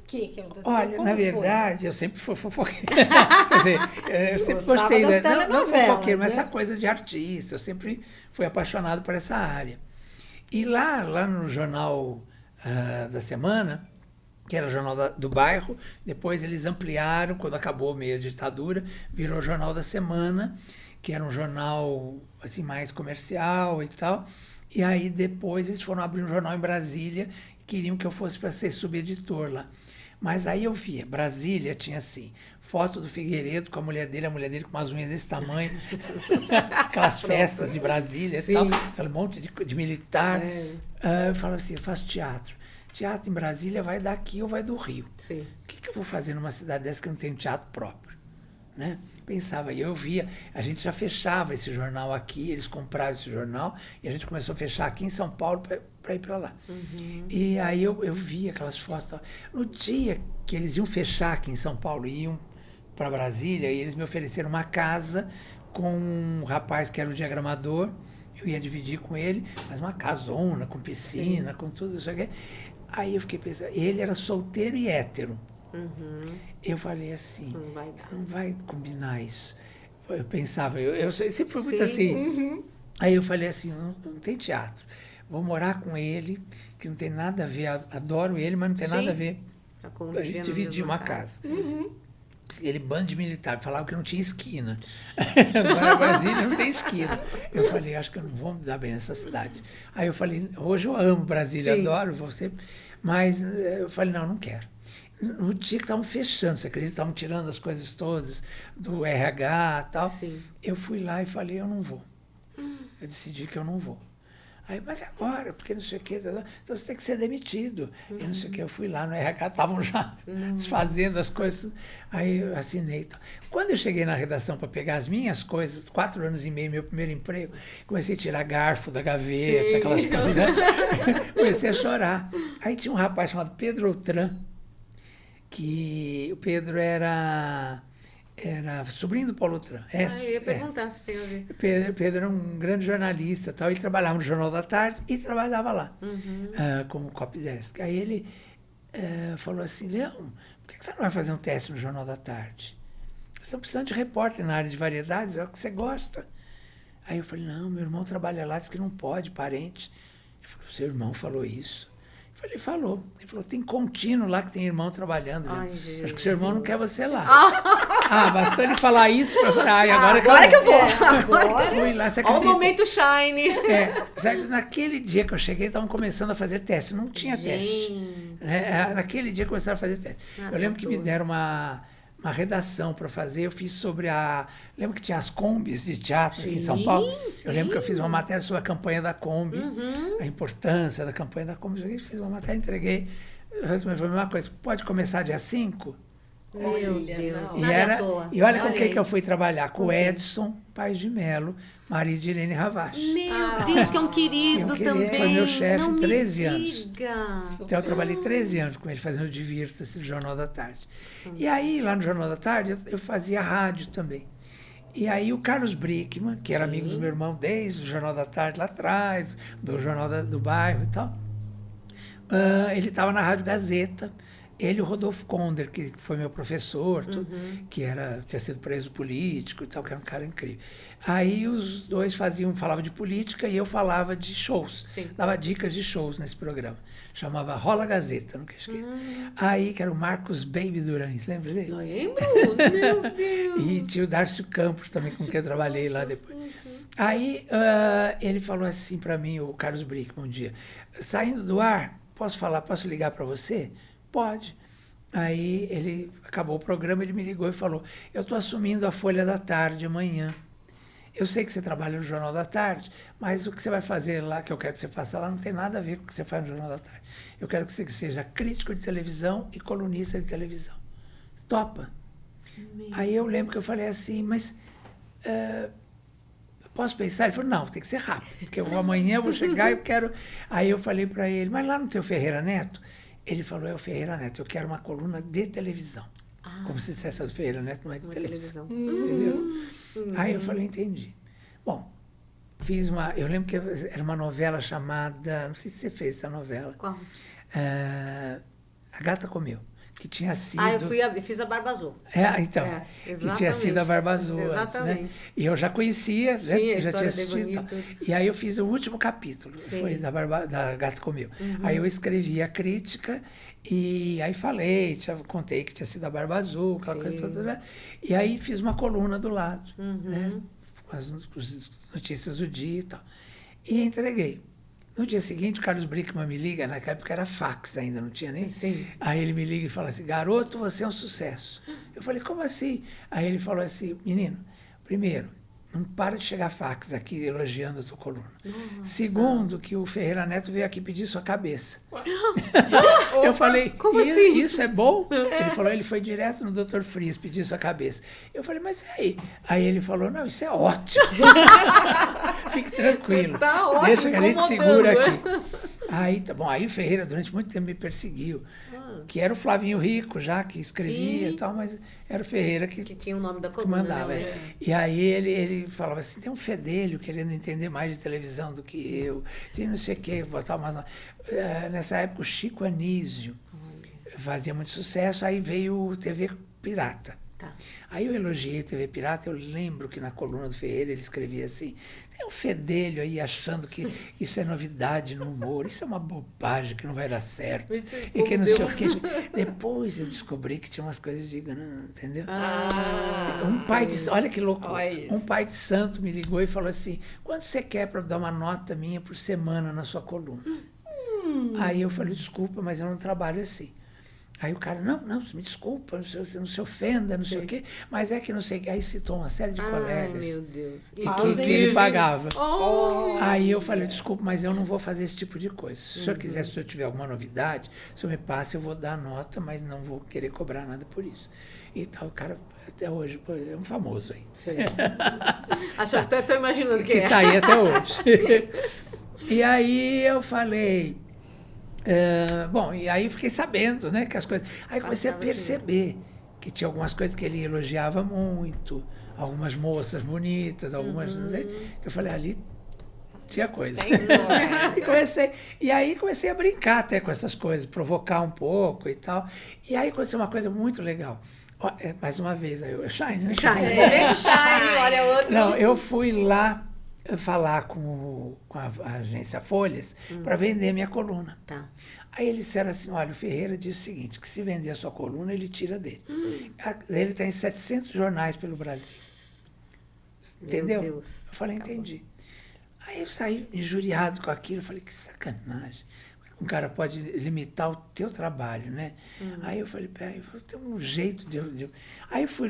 que eu Olha, na verdade, eu sempre fui fofoqueiro. Quer dizer, eu sempre Gostava gostei das não telenovelas, fofoqueiro, mas né? essa coisa de artista. Eu sempre fui apaixonado por essa área. E lá no Jornal da Semana, que era o Jornal do Bairro, depois eles ampliaram, quando acabou meio a ditadura, virou o Jornal da Semana, que era um jornal assim, mais comercial e tal. E aí depois eles foram abrir um jornal em Brasília e queriam que eu fosse para ser subeditor lá. Mas aí eu via, Brasília tinha assim, foto do Figueiredo com a mulher dele com umas unhas desse tamanho, aquelas festas de Brasília e tal, aquele monte de militar. Eu falava assim, eu faço teatro. Teatro em Brasília vai daqui ou vai do Rio. Sim. O que eu vou fazer numa cidade dessa que não tem teatro próprio? Né? Pensava, e eu via, a gente já fechava esse jornal aqui, eles compraram esse jornal, e a gente começou a fechar aqui em São Paulo para ir para lá. E aí eu via aquelas fotos. No dia que eles iam fechar aqui em São Paulo, iam para Brasília, e eles me ofereceram uma casa com um rapaz que era o diagramador, eu ia dividir com ele, mas uma casona, com piscina, com tudo isso aqui. Aí eu fiquei pensando, ele era solteiro e hétero. Eu falei assim, não vai combinar isso. Eu pensava, eu sempre fui muito assim. Aí eu falei assim, não tem teatro. Vou morar com ele, que não tem nada a ver, adoro ele, mas não tem nada a ver. A gente dividir uma casa. Ele bando de militar, falava que não tinha esquina. Agora Brasília não tem esquina. Eu falei, acho que eu não vou me dar bem nessa cidade. Aí eu falei, hoje eu amo Brasília, adoro você, mas eu falei, não quero. No dia que estavam fechando, você acredita? Estavam tirando as coisas todas do RH e tal. Eu fui lá e falei, eu não vou. Eu decidi que eu não vou. Aí, mas agora, porque não sei o quê, então você tem que ser demitido. E não sei o quê. Eu fui lá no RH, estavam já desfazendo as coisas. Aí eu assinei. Então. Quando eu cheguei na redação para pegar as minhas coisas, 4 anos e meio, meu primeiro emprego, comecei a tirar garfo da gaveta, aquelas coisas. Né? Comecei a chorar. Aí tinha um rapaz chamado Pedro Outram, que o Pedro era sobrinho do Paulo Outram. Eu ia perguntar se tem a ver. Pedro era um grande jornalista, tal. Ele trabalhava no Jornal da Tarde e trabalhava lá, como copydesk. Aí ele falou assim, Leão, por que você não vai fazer um teste no Jornal da Tarde? Vocês estão precisando de repórter na área de variedades, é o que você gosta. Aí eu falei, não, meu irmão trabalha lá, disse que não pode, parente. Ele falou, seu irmão falou isso? Eu falei, falou. Ele falou, tem contínuo lá que tem irmão trabalhando. Acho que seu irmão não quer você lá. Bastou ele falar isso para falar, agora que eu vou. Agora fui lá, você Olha acredita? o momento shine. Naquele dia que eu cheguei, estavam começando a fazer teste. Não tinha teste. Naquele dia começaram a fazer teste. Eu lembro que me deram uma redação para fazer, eu fiz sobre lembra que tinha as Kombis de teatro aqui em São Paulo? Eu lembro que eu fiz uma matéria sobre a campanha da Kombi, a importância da campanha da Kombi, eu fiz uma matéria, entreguei, foi a mesma coisa, pode começar dia 5? Meu Deus, E olha com quem que eu fui trabalhar, com o Edson Paes de Melo, marido de Irene Ravache. Meu Deus, que é um querido também. Foi meu chefe 13 anos. Diga. Então eu trabalhei 13 anos com ele, fazendo Divirta-se no Jornal da Tarde. E aí, lá no Jornal da Tarde, eu fazia rádio também. E aí o Carlos Brickman, que era amigo do meu irmão desde o Jornal da Tarde lá atrás, do Jornal do Bairro e tal, ele estava na Rádio Gazeta. Ele e o Rodolfo Konder, que foi meu professor, tudo, que tinha sido preso político e tal, que era um cara incrível. Aí os dois falavam de política e eu falava de shows. Dava dicas de shows nesse programa. Chamava Rola Gazeta, nunca esqueço. Aí, que era o Marcos Baby Durães, lembra dele? Lembro, meu Deus. E tinha o Darcio Campos também, com quem eu trabalhei lá depois. Aí ele falou assim para mim, o Carlos Brickman, um dia, saindo do ar, posso ligar para você? Pode. Aí ele acabou o programa, ele me ligou e falou, eu estou assumindo a Folha da Tarde amanhã. Eu sei que você trabalha no Jornal da Tarde, mas o que você vai fazer lá, que eu quero que você faça lá, não tem nada a ver com o que você faz no Jornal da Tarde. Eu quero que você seja crítico de televisão e colunista de televisão. Topa? Aí eu lembro que eu falei assim, mas posso pensar? Ele falou, não, tem que ser rápido, porque amanhã eu vou chegar e eu quero... Aí eu falei para ele, mas lá no teu Ferreira Neto? Ele falou, o Ferreira Neto, eu quero uma coluna de televisão. Como se dissesse do Ferreira Neto, não é de televisão. Entendeu? Aí eu falei, entendi. Bom, eu lembro que era uma novela chamada, não sei se você fez essa novela. Qual? A Gata Comeu. que tinha sido... Fiz a Barba Azul. Então, que tinha sido a Barba Azul antes, né? E eu já conhecia, né? Sim, a já tinha história assistido. E aí eu fiz o último capítulo, foi da Gata Comeu. Aí eu escrevi a crítica e aí falei, contei que tinha sido a Barba Azul, aquela coisa toda, né? E aí fiz uma coluna do lado, né? Com as notícias do dia e tal. E entreguei. No dia seguinte, o Carlos Brickman me liga, naquela época era fax ainda, não tinha nem. Sim. Aí ele me liga e fala assim, garoto, você é um sucesso. Eu falei, como assim? Aí ele falou assim, menino, primeiro, não para de chegar fax aqui elogiando a tua coluna. Nossa. Segundo, que o Ferreira Neto veio aqui pedir sua cabeça. Eu falei, como assim? Isso é bom? Ele falou, ele foi direto no Dr. Fries pedir sua cabeça. Eu falei, mas e aí? Aí ele falou, não, isso é ótimo. Fique tranquilo. Você tá ótimo, deixa que a gente segura incomodando, aqui. Aí, tá bom, aí o Ferreira durante muito tempo me perseguiu. Que era o Flavinho Rico já, que escrevia e tal, mas era o Ferreira que tinha o nome da que coluna, mandava. né? E aí ele falava assim, tem um fedelho querendo entender mais de televisão do que eu, assim, não sei o quê, botar uma... Nessa época o Chico Anísio fazia muito sucesso, aí veio o TV Pirata. Tá. Aí eu elogiei o TV Pirata, eu lembro que na coluna do Ferreira ele escrevia assim, tem um fedelho aí achando que isso é novidade no humor, isso é uma bobagem que não vai dar certo. E que não sei o que. Depois eu descobri que tinha umas coisas de entendeu? Olha que louco, um pai de santo me ligou e falou assim, quanto você quer para dar uma nota minha por semana na sua coluna? Aí eu falei, desculpa, mas eu não trabalho assim. Aí o cara, não, me desculpa, não se ofenda, não sei o quê, mas é que não sei o quê. Aí citou uma série de colegas meu Deus. que ele pagava. Aí eu falei, desculpa, mas eu não vou fazer esse tipo de coisa. Se o senhor quiser, se eu tiver alguma novidade, o senhor me passa, eu vou dar a nota, mas não vou querer cobrar nada por isso. E tal, o cara até hoje é um famoso aí. Estou imaginando que está aí até hoje. E aí eu falei... bom, e aí eu fiquei sabendo, né, que as coisas... Aí comecei a perceber que tinha algumas coisas que ele elogiava muito, algumas moças bonitas, algumas, não sei, que eu falei, ali tinha coisa. E aí comecei a brincar até com essas coisas, provocar um pouco e tal. E aí aconteceu uma coisa muito legal. Mais uma vez, aí Shine, né? Shine, olha outro. Não, eu fui lá falar com a agência Folhas para vender minha coluna. Tá. Aí eles disseram assim, olha, o Ferreira disse o seguinte, que se vender a sua coluna, ele tira dele. Ele está em 700 jornais pelo Brasil. Entendeu? Meu Deus. Eu falei, entendi. Aí eu saí injuriado com aquilo, eu falei, que sacanagem. Um cara pode limitar o teu trabalho, né? Aí eu falei, peraí, tem um jeito de... Aí fui,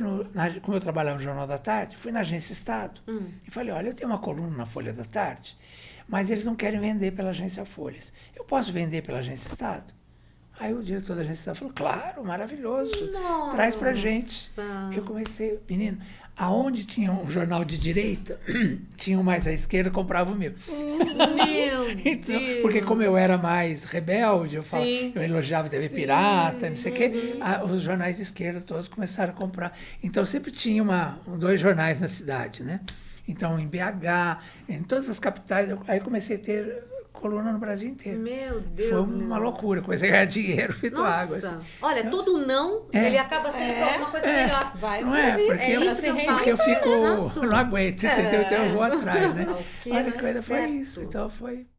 como eu trabalhava no Jornal da Tarde, fui na Agência Estado. E falei, olha, eu tenho uma coluna na Folha da Tarde, mas eles não querem vender pela Agência Folhas. Eu posso vender pela Agência Estado? Aí o diretor da Agência Estado falou, claro, maravilhoso, traz pra gente. Eu comecei, menino, aonde tinha um jornal de direita, tinha um mais à esquerda, comprava o meu. Meu Então, Deus! porque como eu era mais rebelde, eu elogiava a TV Pirata, não sei o quê, os jornais de esquerda todos começaram a comprar. Então sempre tinha 2 jornais na cidade, né? Então em BH, em todas as capitais, aí comecei a ter coluna no Brasil inteiro. Meu Deus! Foi uma loucura, comecei a ganhar dinheiro, feito água. Assim. Olha, então, todo não, ele acaba sendo alguma coisa melhor. Vai não servir. porque isso que eu falo. porque eu fico, Exato. não aguento, entendeu? Então eu vou atrás, né? Que Olha, a coisa foi certo. isso, então foi...